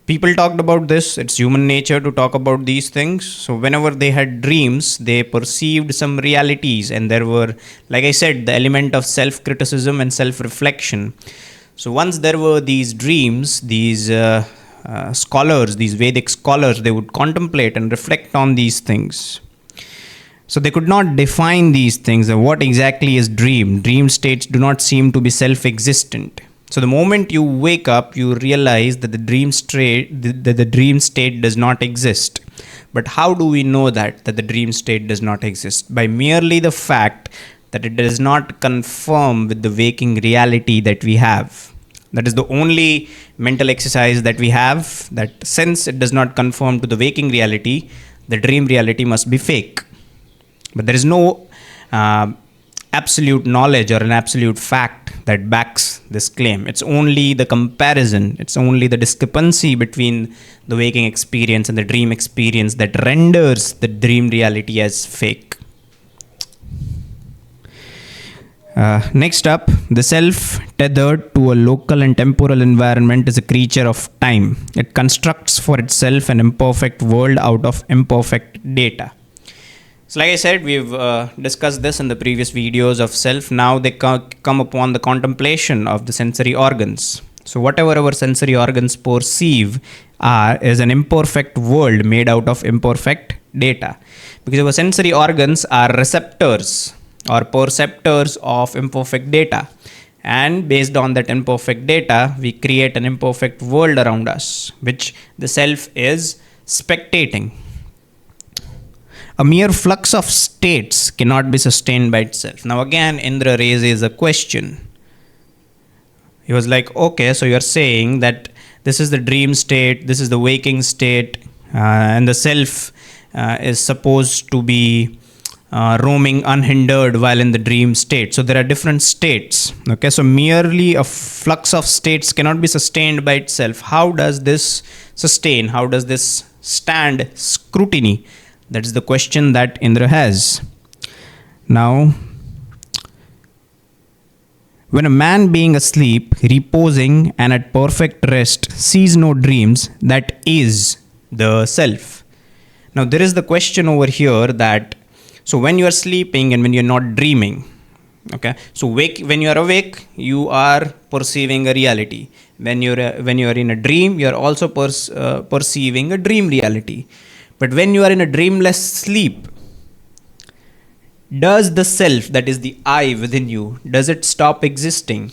People talked about this. It's human nature to talk about these things. So whenever they had dreams, they perceived some realities, and there were, like I said, the element of self criticism and self reflection. So once there were these dreams, these scholars, these Vedic scholars, they would contemplate and reflect on these things. So they could not define these things. What exactly is dream? Dream states do not seem to be self-existent. So the moment you wake up, you realize that the dream state does not exist. But how do we know that the dream state does not exist? By merely the fact that it does not conform with the waking reality that we have. That is the only mental exercise that we have, that since it does not conform to the waking reality, the dream reality must be fake. But there is no absolute knowledge or an absolute fact that backs this claim. It's only the comparison, it's only the discrepancy between the waking experience and the dream experience that renders the dream reality as fake. Next up, the self tethered to a local and temporal environment is a creature of time. It constructs for itself an imperfect world out of imperfect data. So like I said, we've discussed this in the previous videos of self. Now they come upon the contemplation of the sensory organs. So whatever our sensory organs perceive is an imperfect world made out of imperfect data. Because our sensory organs are receptors or perceptors of imperfect data. And based on that imperfect data, we create an imperfect world around us, which the self is spectating. A mere flux of states cannot be sustained by itself. Now again, Indra raises a question. He was like, okay, so you're saying that this is the dream state, this is the waking state, and the self is supposed to be roaming unhindered while in the dream state. So there are different states. Okay, so merely a flux of states cannot be sustained by itself. How does this sustain? How does this stand scrutiny? That is the question that Indra has. Now, when a man being asleep, reposing and at perfect rest sees no dreams, that is the self. Now, there is the question over here that, so when you are sleeping and when you are not dreaming, okay, so when you are awake, you are perceiving a reality. When you are in a dream, you are also perceiving a dream reality. But when you are in a dreamless sleep, does the self, that is the I within you, does it stop existing?